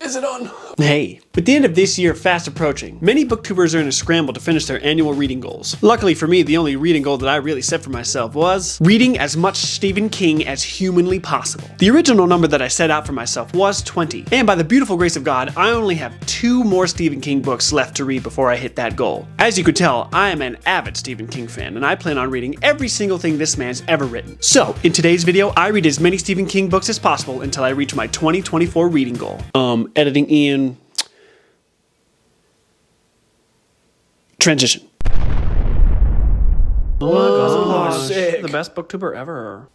Is it on? Hey, with the end of this year fast approaching, many booktubers are in a scramble to finish their annual reading goals. Luckily for me, the only reading goal that I really set for myself was reading as much Stephen King as humanly possible. The original number that I set out for myself was 20, and by the beautiful grace of God, I only have 2 more Stephen King books left to read before I hit that goal. As you could tell, I am an avid Stephen King fan, and I plan on reading every single thing this man's ever written. So, in today's video, I read as many Stephen King books as possible until I reach my 2024 reading goal. Editing Ian. Transition. Oh my gosh. Sick. The best booktuber ever.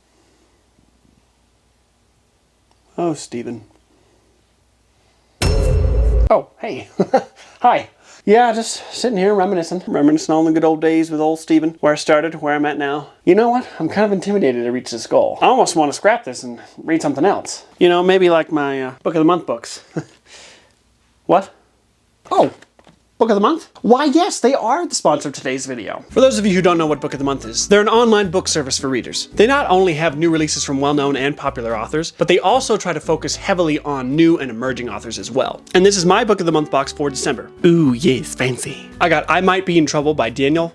Oh, Stephen. Oh, hey. Hi. Yeah, just sitting here reminiscing on the good old days with old Stephen, where I started, where I'm at now. You know what? I'm kind of intimidated to reach this goal. I almost want to scrap this and read something else. You know, maybe like my Book of the Month books. What? Oh, Book of the Month? Why, yes, they are the sponsor of today's video. For those of you who don't know what Book of the Month is, they're an online book service for readers. They not only have new releases from well-known and popular authors, but they also try to focus heavily on new and emerging authors as well. And this is my Book of the Month box for December. Ooh, yes, fancy. I got I Might Be in Trouble by Daniel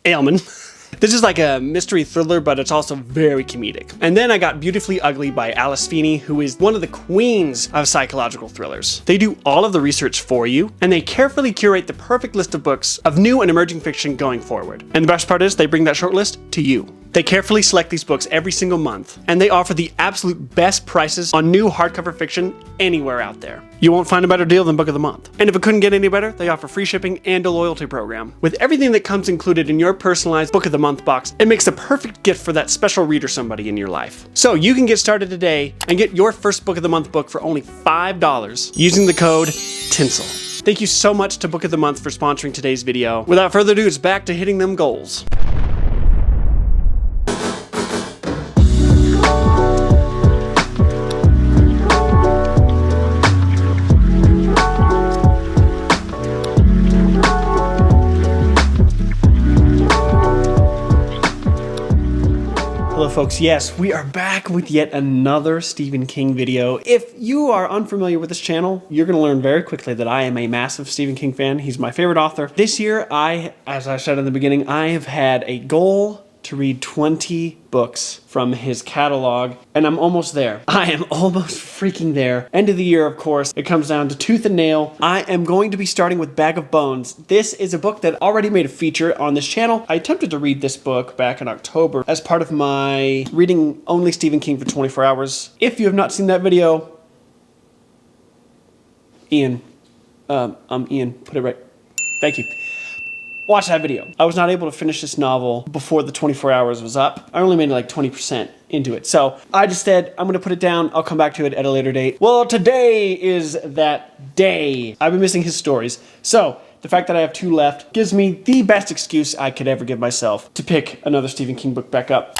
Ailman. This is like a mystery thriller, but it's also very comedic. And then I got Beautifully Ugly by Alice Feeney, who is one of the queens of psychological thrillers. They do all of the research for you, and they carefully curate the perfect list of books of new and emerging fiction going forward. And the best part is they bring that short list to you. They carefully select these books every single month, and they offer the absolute best prices on new hardcover fiction anywhere out there. You won't find a better deal than Book of the Month. And if it couldn't get any better, they offer free shipping and a loyalty program. With everything that comes included in your personalized Book of the Month box, it makes the perfect gift for that special reader somebody in your life. So you can get started today and get your first Book of the Month book for only $5 using the code TINSEL. Thank you so much to Book of the Month for sponsoring today's video. Without further ado, it's back to hitting them goals. Hello folks, yes, we are back with yet another Stephen King video. If you are unfamiliar with this channel, you're going to learn very quickly that I am a massive Stephen King fan. He's my favorite author. This year, as I said in the beginning, I have had a goal to read 20 books from his catalog, and I'm almost there. I am almost freaking there. End of the year, of course. It comes down to tooth and nail. I am going to be starting with Bag of Bones. This is a book that already made a feature on this channel. I attempted to read this book back in October as part of my reading only Stephen King for 24 hours. If you have not seen that video, Ian, put it right. Thank you. Watch that video. I was not able to finish this novel before the 24 hours was up. I only made like 20% into it. So I just said, I'm gonna put it down. I'll come back to it at a later date. Well, today is that day. I've been missing his stories. So the fact that I have 2 left gives me the best excuse I could ever give myself to pick another Stephen King book back up.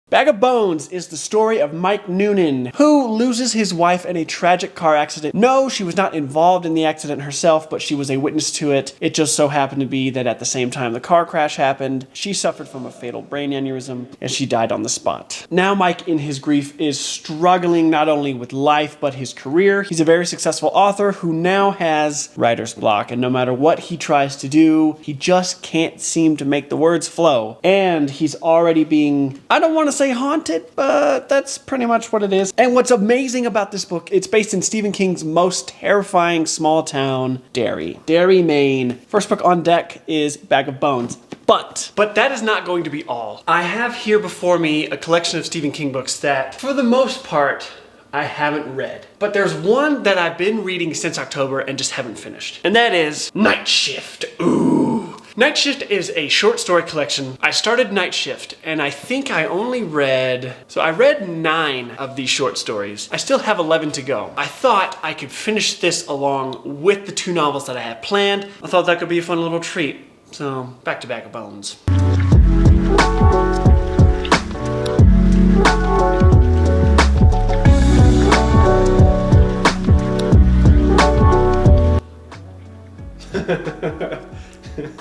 Bag of Bones is the story of Mike Noonan, who loses his wife in a tragic car accident. No, she was not involved in the accident herself, but she was a witness to it. It just so happened to be that at the same time the car crash happened, she suffered from a fatal brain aneurysm, and she died on the spot. Now Mike, in his grief, is struggling not only with life, but his career. He's a very successful author who now has writer's block, and no matter what he tries to do, he just can't seem to make the words flow. And he's already being, I don't want to say haunted, but that's pretty much what it is. And what's amazing about this book, it's based in Stephen King's most terrifying small town, Derry, Maine. First book on deck is Bag of Bones. But that is not going to be all. I have here before me a collection of Stephen King books that, for the most part, I haven't read. But there's one that I've been reading since October and just haven't finished. And that is Night Shift. Ooh. Night Shift is a short story collection. I started Night Shift and I think I only read, I read 9 of these short stories. I still have 11 to go. I thought I could finish this along with the 2 novels that I had planned. I thought that could be a fun little treat. So back to Bag of Bones.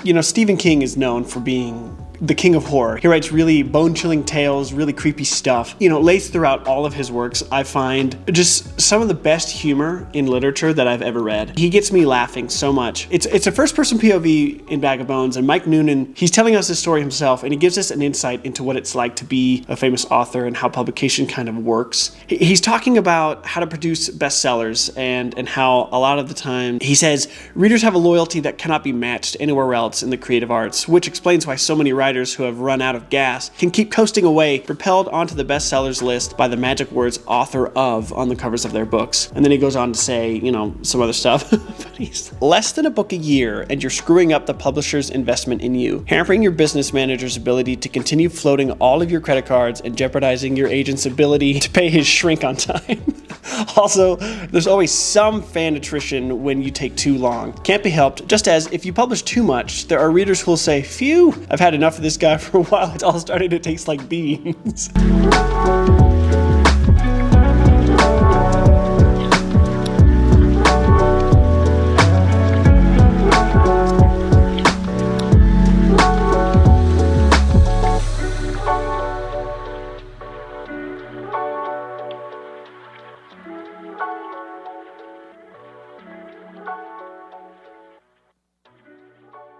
You know, Stephen King is known for being the king of horror. He writes really bone-chilling tales, really creepy stuff. You know, laced throughout all of his works, I find just some of the best humor in literature that I've ever read. He gets me laughing so much. It's a first-person POV in Bag of Bones, and Mike Noonan, he's telling us this story himself, and he gives us an insight into what it's like to be a famous author and how publication kind of works. He's talking about how to produce bestsellers and how a lot of the time, he says, readers have a loyalty that cannot be matched anywhere else in the creative arts, which explains why so many writers who have run out of gas can keep coasting away, propelled onto the bestsellers list by the magic words author of on the covers of their books. And then he goes on to say, you know, some other stuff. But he's less than a book a year and you're screwing up the publisher's investment in you, hampering your business manager's ability to continue floating all of your credit cards and jeopardizing your agent's ability to pay his shrink on time. Also, there's always some fan attrition when you take too long. Can't be helped, just as if you publish too much, there are readers who will say, phew, I've had enough of this guy for a while, it's all starting to taste like beans.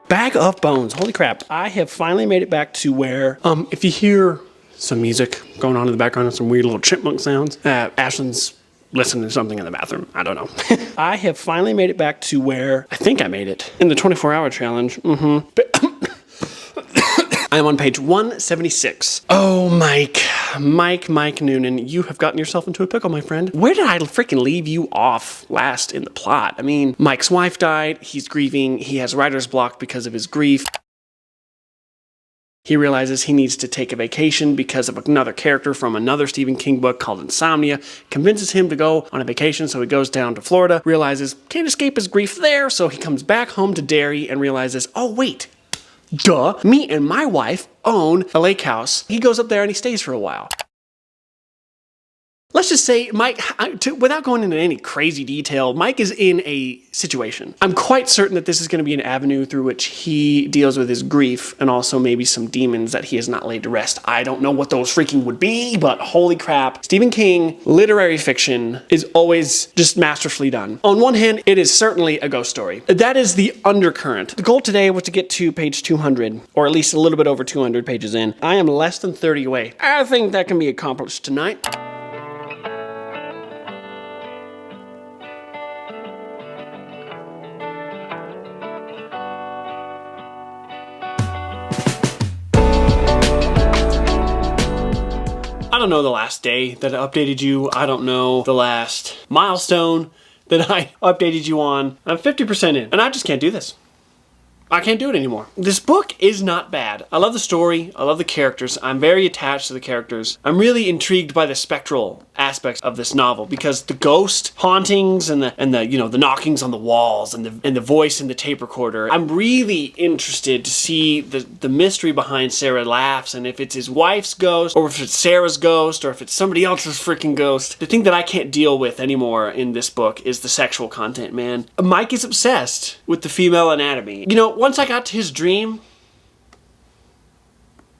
Bag of Bones. Holy crap. I have finally made it back to where, if you hear some music going on in the background and some weird little chipmunk sounds, Ashlyn's listening to something in the bathroom. I don't know. I have finally made it back to where I think I made it in the 24-hour challenge. I am on page 176. Oh, Mike Noonan, you have gotten yourself into a pickle, my friend. Where did I freaking leave you off last in the plot? I mean, Mike's wife died, he's grieving, he has writer's block because of his grief. He realizes he needs to take a vacation because of another character from another Stephen King book called Insomnia. Convinces him to go on a vacation, so he goes down to Florida, realizes can't escape his grief there, so he comes back home to Derry and realizes, oh wait, duh, me and my wife own a lake house. He goes up there and he stays for a while. Let's just say, Mike, without going into any crazy detail, Mike is in a situation. I'm quite certain that this is going to be an avenue through which he deals with his grief and also maybe some demons that he has not laid to rest. I don't know what those freaking would be, but holy crap. Stephen King, literary fiction, is always just masterfully done. On one hand, it is certainly a ghost story. That is the undercurrent. The goal today was to get to page 200, or at least a little bit over 200 pages in. I am less than 30 away. I think that can be accomplished tonight. I don't know the last day that I updated you. I don't know the last milestone that I updated you on. I'm 50% in, and I just can't do this. I can't do it anymore. This book is not bad. I love the story. I love the characters. I'm very attached to the characters. I'm really intrigued by the spectral aspects of this novel because the ghost hauntings and the you know, the knockings on the walls and the voice in the tape recorder. I'm really interested to see the mystery behind Sarah Laughs and if it's his wife's ghost or if it's Sarah's ghost or if it's somebody else's freaking ghost. The thing that I can't deal with anymore in this book is the sexual content, man. Mike is obsessed with the female anatomy. You know, once I got to his dream,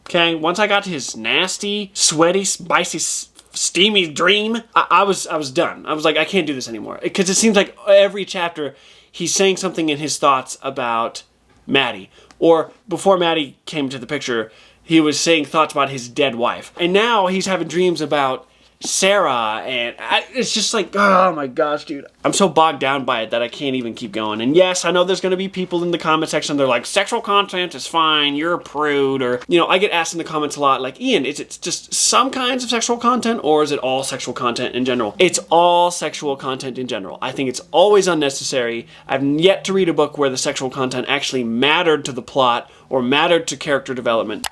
okay, once I got to his nasty, sweaty, spicy, steamy dream, I was done. I was like, I can't do this anymore. Because it seems like every chapter, he's saying something in his thoughts about Maddie. Or before Maddie came to the picture, he was saying thoughts about his dead wife. And now he's having dreams about Sarah, and it's just like, oh my gosh, dude. I'm so bogged down by it that I can't even keep going. And yes, I know there's going to be people in the comment section, they're like, sexual content is fine, you're a prude, or, you know, I get asked in the comments a lot, like, Ian, is it just some kinds of sexual content, or is it all sexual content in general? It's all sexual content in general. I think it's always unnecessary. I've yet to read a book where the sexual content actually mattered to the plot, or mattered to character development.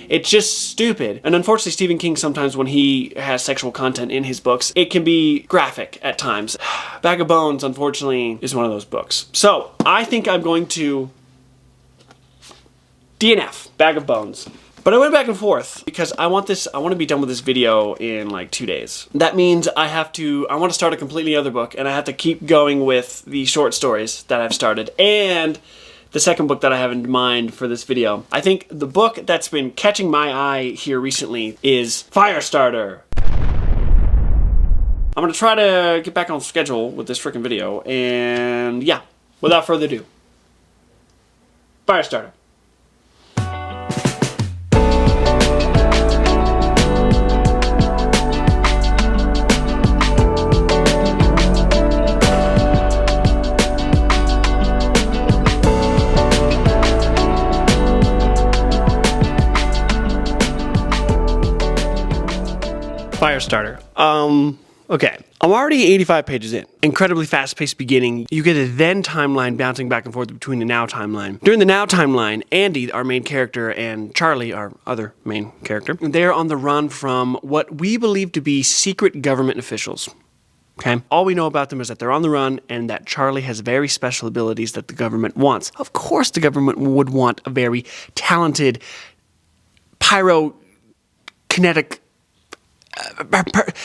It's just stupid. And unfortunately, Stephen King, sometimes when he has sexual content in his books, it can be graphic at times. Bag of Bones, unfortunately, is one of those books. So, I think I'm going to DNF, Bag of Bones. But I went back and forth because I want to be done with this video in like 2 days. That means I want to start a completely other book and I have to keep going with the short stories that I've started. And the second book that I have in mind for this video. I think the book that's been catching my eye here recently is Firestarter. I'm gonna try to get back on schedule with this freaking video, and yeah, without further ado, Firestarter. Firestarter. Okay. I'm already 85 pages in. Incredibly fast-paced beginning. You get a then timeline bouncing back and forth between the now timeline. During the now timeline, Andy, our main character, and Charlie, our other main character, they're on the run from what we believe to be secret government officials. Okay? All we know about them is that they're on the run and that Charlie has very special abilities that the government wants. Of course the government would want a very talented pyrokinetic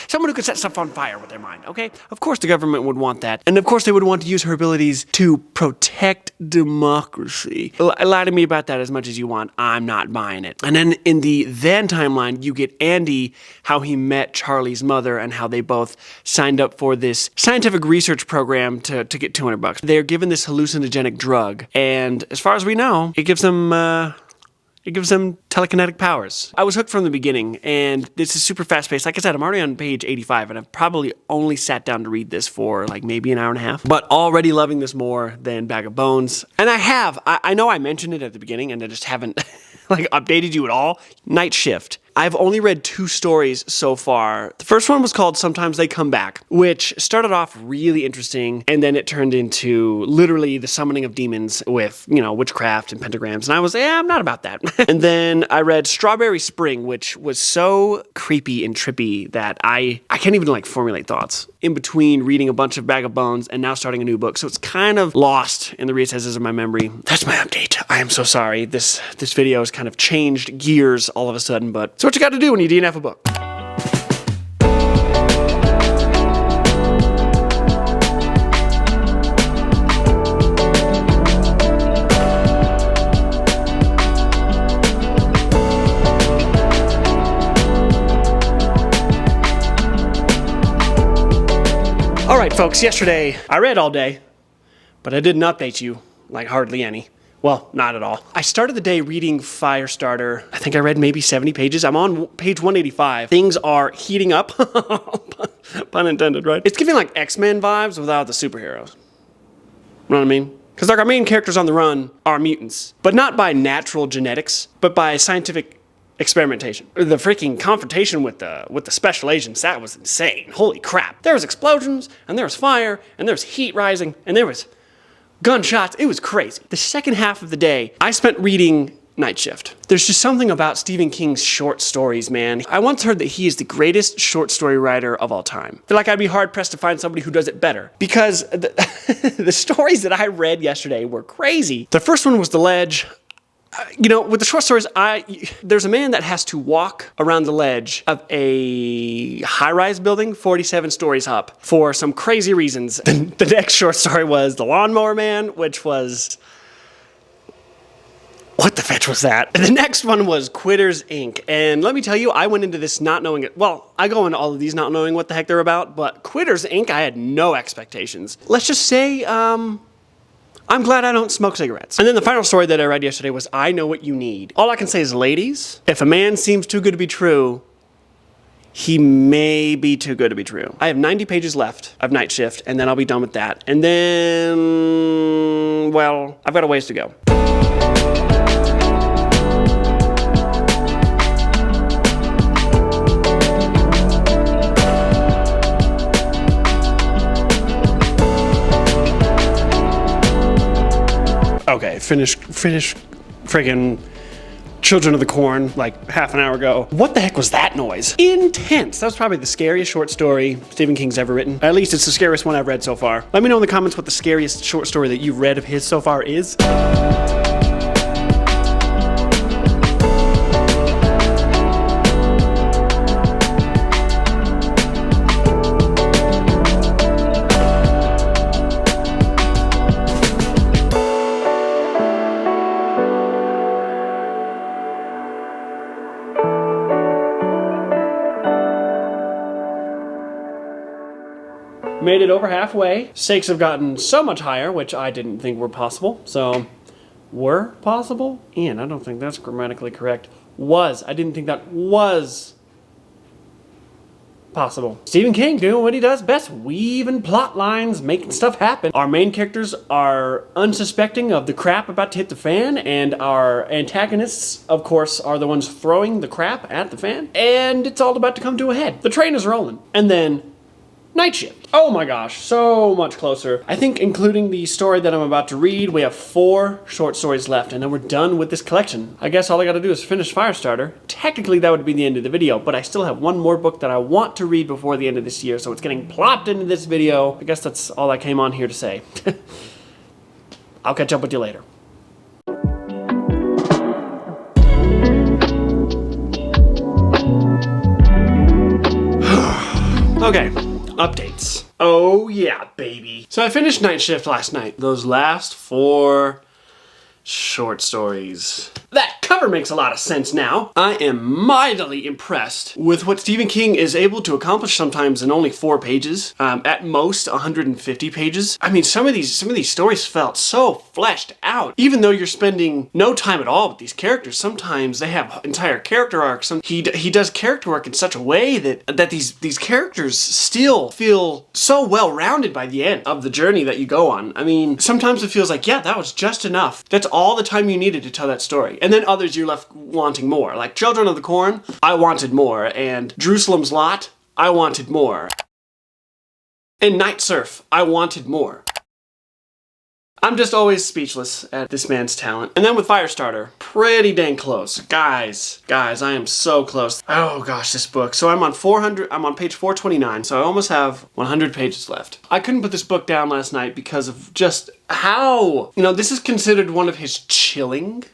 someone who could set stuff on fire with their mind, okay? Of course the government would want that. And of course they would want to use her abilities to protect democracy. Lie to me about that as much as you want. I'm not buying it. And then in the then timeline, you get Andy, how he met Charlie's mother and how they both signed up for this scientific research program to get $200. They're given this hallucinogenic drug. And as far as we know, it gives them telekinetic powers. I was hooked from the beginning, and this is super fast-paced. Like I said, I'm already on page 85, and I've probably only sat down to read this for like maybe an hour and a half, but already loving this more than Bag of Bones. And I know I mentioned it at the beginning, and I just haven't like updated you at all. Night Shift. I've only read 2 stories so far. The first one was called Sometimes They Come Back, which started off really interesting, and then it turned into literally the summoning of demons with, witchcraft and pentagrams, and I was, I'm not about that. And then I read Strawberry Spring, which was so creepy and trippy that I can't even formulate thoughts in between reading a bunch of Bag of Bones and now starting a new book, so it's kind of lost in the recesses of my memory. That's my update. I am so sorry. This video has kind of changed gears all of a sudden, but it's what you got to do when you DNF a book. All right, folks, yesterday I read all day, but I didn't update you like hardly any. Well, not at all. I started the day reading Firestarter. I think I read maybe 70 pages. I'm on page 185. Things are heating up. Pun intended, right? It's giving like X-Men vibes without the superheroes. You know what I mean? Because our main characters on the run are mutants, but not by natural genetics, but by scientific experimentation. The freaking confrontation with the special agents, that was insane. Holy crap. There was explosions, and there was fire, and there was heat rising, and there was gunshots. It was crazy. The second half of the day, I spent reading Night Shift. There's just something about Stephen King's short stories, man. I once heard that he is the greatest short story writer of all time. I feel like I'd be hard-pressed to find somebody who does it better, because the stories that I read yesterday were crazy. The first one was The Ledge. With the short stories, there's a man that has to walk around the ledge of a high-rise building, 47 stories up, for some crazy reasons. The next short story was The Lawnmower Man, which was... what the fetch was that? The next one was Quitters, Inc. And let me tell you, I went into this not knowing it. Well, I go into all of these not knowing what the heck they're about, but Quitters, Inc., I had no expectations. Let's just say, I'm glad I don't smoke cigarettes. And then the final story that I read yesterday was I Know What You Need. All I can say is, ladies, if a man seems too good to be true, he may be too good to be true. I have 90 pages left of Night Shift, and then I'll be done with that. And then, well, I've got a ways to go. Okay, finish friggin' Children of the Corn like half an hour ago. What the heck was that noise? Intense. That was probably the scariest short story Stephen King's ever written. At least it's the scariest one I've read so far. Let me know in the comments what the scariest short story that you've read of his so far is. Made it over halfway. Stakes have gotten so much higher, which I didn't think were possible. So, were possible? And I don't think that's grammatically correct. Was. I didn't think that was possible. Stephen King doing what he does best, weaving plot lines, making stuff happen. Our main characters are unsuspecting of the crap about to hit the fan, and our antagonists, of course, are the ones throwing the crap at the fan, and it's all about to come to a head. The train is rolling. And then Night Shift. Oh my gosh, so much closer. I think including the story that I'm about to read, we have 4 short stories left, and then we're done with this collection. I guess all I gotta do is finish Firestarter. Technically, that would be the end of the video, but I still have one more book that I want to read before the end of this year, so it's getting plopped into this video. I guess that's all I came on here to say. I'll catch up with you later. Okay. Updates. Oh yeah, baby. So I finished Night Shift last night. Those last 4 short stories. That cover makes a lot of sense now. I am mightily impressed with what Stephen King is able to accomplish sometimes in only 4 pages. At most 150 pages. I mean, some of these stories felt so fleshed out. Even though you're spending no time at all with these characters, sometimes they have entire character arcs. He does character work in such a way that these characters still feel so well-rounded by the end of the journey that you go on. I mean, sometimes it feels like, yeah, that was just enough. That's all the time you needed to tell that story. And then others you're left wanting more. Like Children of the Corn, I wanted more. And Jerusalem's Lot, I wanted more. And Night Surf, I wanted more. I'm just always speechless at this man's talent. And then with Firestarter, pretty dang close. Guys, I am so close. Oh gosh, this book. So I'm on page 429, so I almost have 100 pages left. I couldn't put this book down last night because of just how, this is considered one of his chilling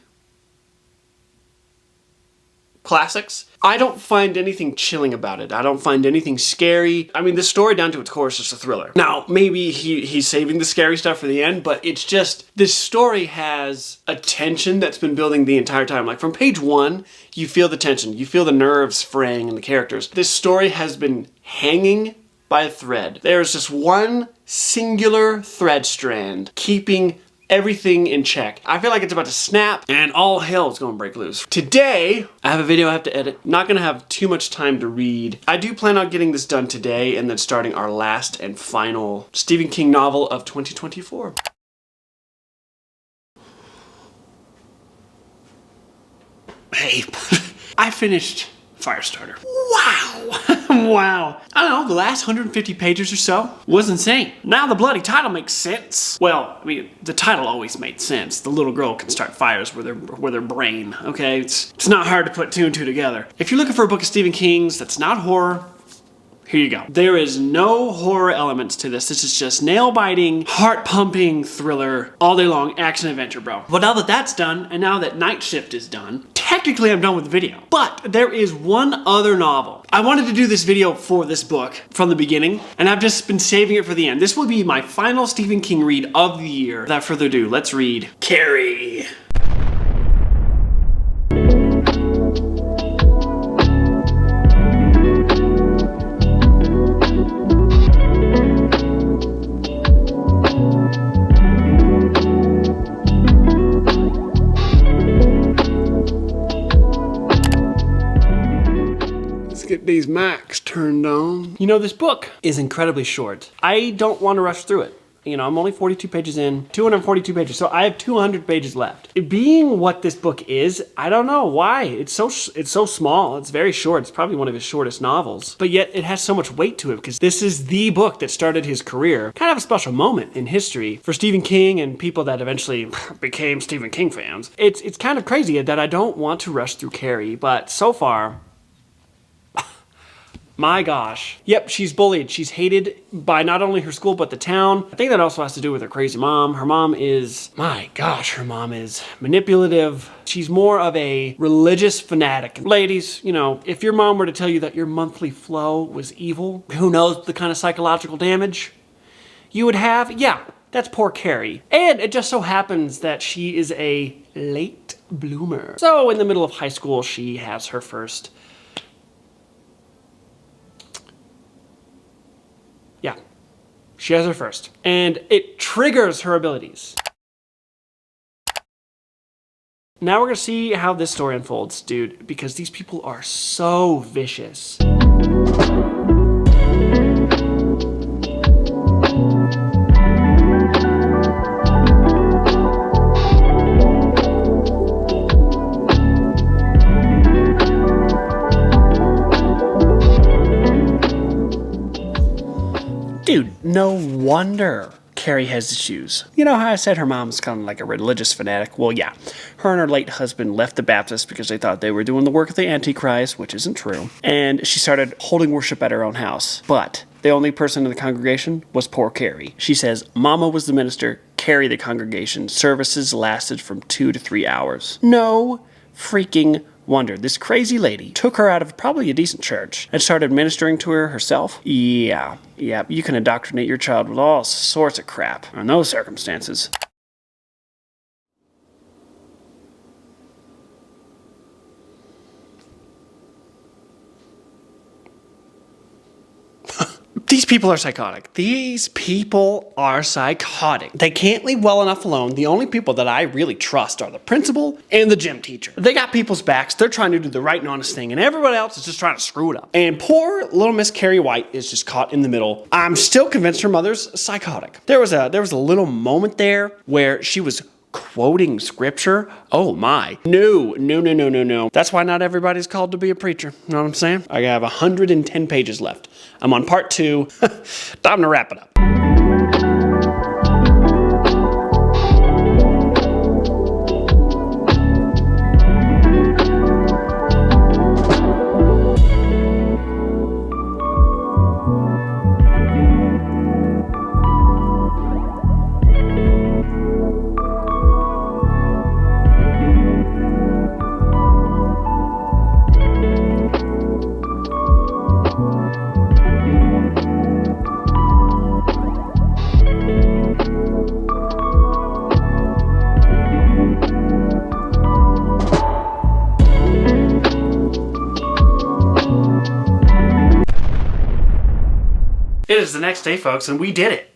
classics. I don't find anything chilling about it. I don't find anything scary. I mean, the story down to its core is just a thriller. Now, maybe he's saving the scary stuff for the end, but it's just, this story has a tension that's been building the entire time. Like from page 1, you feel the tension. You feel the nerves fraying in the characters. This story has been hanging by a thread. There's just one singular thread strand keeping everything in check. I feel like it's about to snap and all hell is gonna break loose. Today, I have a video I have to edit. Not gonna have too much time to read. I do plan on getting this done today and then starting our last and final Stephen King novel of 2024. Hey, I finished Firestarter. Wow! Wow. I don't know, the last 150 pages or so was insane. Now the bloody title makes sense. Well, I mean, the title always made sense. The little girl can start fires with her brain, okay? It's not hard to put 2 and 2 together. If you're looking for a book of Stephen King's that's not horror, here you go. There is no horror elements to this. This is just nail-biting, heart-pumping thriller, all day long, action-adventure, bro. But now that that's done, and now that Night Shift is done, technically I'm done with the video. But there is one other novel. I wanted to do this video for this book from the beginning, and I've just been saving it for the end. This will be my final Stephen King read of the year. Without further ado, let's read Carrie. Get these mics turned on. This book is incredibly short. I don't want to rush through it. I'm only 42 pages in, 242 pages, so I have 200 pages left. It being what this book is, I don't know why. It's so small. It's very short. It's probably one of his shortest novels, but yet it has so much weight to it because this is the book that started his career. Kind of a special moment in history for Stephen King and people that eventually became Stephen King fans. It's kind of crazy that I don't want to rush through Carrie, but so far, my gosh. Yep, she's bullied. She's hated by not only her school, but the town. I think that also has to do with her crazy mom. Her mom is, my gosh, her mom is manipulative. She's more of a religious fanatic. Ladies, if your mom were to tell you that your monthly flow was evil, who knows the kind of psychological damage you would have? Yeah, that's poor Carrie. And it just so happens that she is a late bloomer. So in the middle of high school, she has her first She has her first. And it triggers her abilities. Now we're gonna see how this story unfolds, dude, because these people are so vicious. Dude, no wonder Carrie has issues. You know how I said her mom's kind of like a religious fanatic? Well, yeah. Her and her late husband left the Baptist because they thought they were doing the work of the Antichrist, which isn't true. And she started holding worship at her own house. But the only person in the congregation was poor Carrie. She says Mama was the minister, Carrie the congregation. Services lasted from 2 to 3 hours. No freaking wonder. This crazy lady took her out of probably a decent church and started ministering to her herself. Yeah, you can indoctrinate your child with all sorts of crap in those circumstances. These people are psychotic. These people are psychotic. They can't leave well enough alone. The only people that I really trust are the principal and the gym teacher. They got people's backs. They're trying to do the right and honest thing, and everybody else is just trying to screw it up. And poor little Miss Carrie White is just caught in the middle. I'm still convinced her mother's psychotic. There was a little moment there where she was quoting scripture. Oh my. No. That's why not everybody's called to be a preacher. You know what I'm saying? I have 110 pages left. I'm on part 2. Time to wrap it up. It is the next day, folks, and we did it.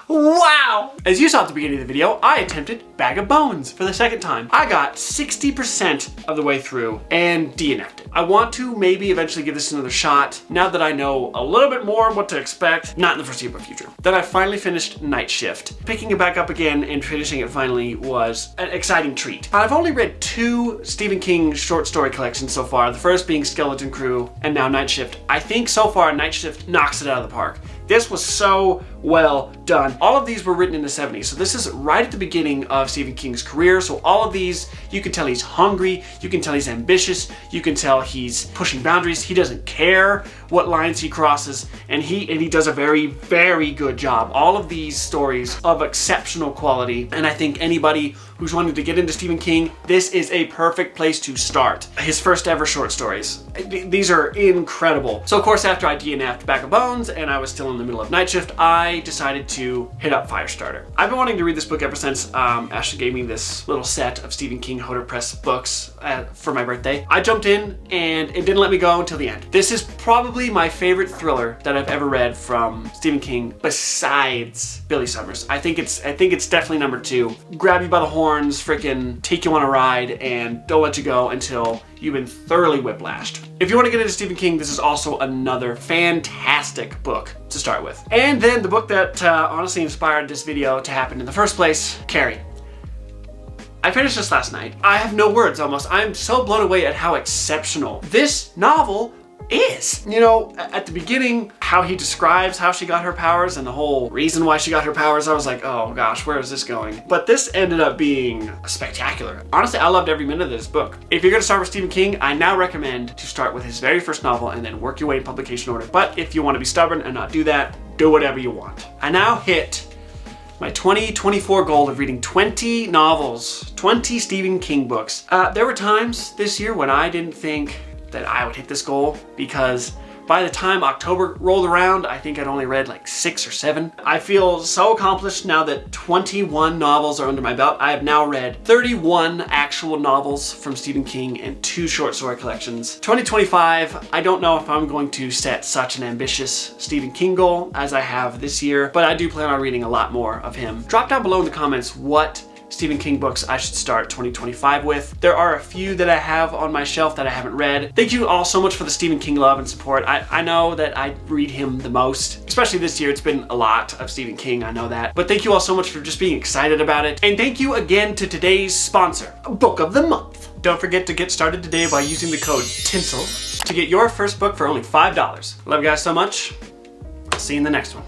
Wow! As you saw at the beginning of the video, I attempted Bag of Bones for the second time. I got 60% of the way through and DNF'd it. I want to maybe eventually give this another shot now that I know a little bit more what to expect, not in the foreseeable future. Then I finally finished Night Shift. Picking it back up again and finishing it finally was an exciting treat. I've only read 2 Stephen King short story collections so far, the first being Skeleton Crew and now Night Shift. I think so far Night Shift knocks it out of the park. This was so well done. All of these were written in the 70s, so this is right at the beginning of Stephen King's career. So all of these, you can tell he's hungry, you can tell he's ambitious, you can tell he's pushing boundaries. He doesn't care what lines he crosses, and he does a very, very good job. All of these stories of exceptional quality, and I think anybody who's wanting to get into Stephen King, this is a perfect place to start. His first ever short stories. These are incredible. So of course, after I DNF'd Bag of Bones and I was still in the middle of Night Shift, I decided to hit up Firestarter. I've been wanting to read this book ever since Ashley gave me this little set of Stephen King Hodder Press books for my birthday. I jumped in and it didn't let me go until the end. This is probably my favorite thriller that I've ever read from Stephen King besides Billy Summers. I think it's definitely number 2. Grab you by the horns, freaking take you on a ride, and don't let you go until you've been thoroughly whiplashed. If you want to get into Stephen King, this is also another fantastic book to start with. And then the book that honestly inspired this video to happen in the first place, Carrie. I finished this last night. I have no words almost. I'm so blown away at how exceptional this novel is. You know, at the beginning, how he describes how she got her powers and the whole reason why she got her powers, I was like, oh gosh, where is this going? But this ended up being spectacular. Honestly, I loved every minute of this book. If you're gonna start with Stephen King, I now recommend to start with his very first novel and then work your way in publication order. But if you want to be stubborn and not do that, do whatever you want. I now hit my 2024 goal of reading 20 novels, 20 Stephen King books. There were times this year when I didn't think that I would hit this goal because By the time October rolled around, I think I'd only read like 6 or 7. I feel so accomplished now that 21 novels are under my belt. I have now read 31 actual novels from Stephen King and 2 short story collections. 2025, I don't know if I'm going to set such an ambitious Stephen King goal as I have this year, but I do plan on reading a lot more of him. Drop down below in the comments what Stephen King books I should start 2025 with. There are a few that I have on my shelf that I haven't read. Thank you all so much for the Stephen King love and support. I know that I read him the most, especially this year. It's been a lot of Stephen King, I know that. But thank you all so much for just being excited about it. And thank you again to today's sponsor, Book of the Month. Don't forget to get started today by using the code TINSEL to get your first book for only $5. Love you guys so much. I'll see you in the next one.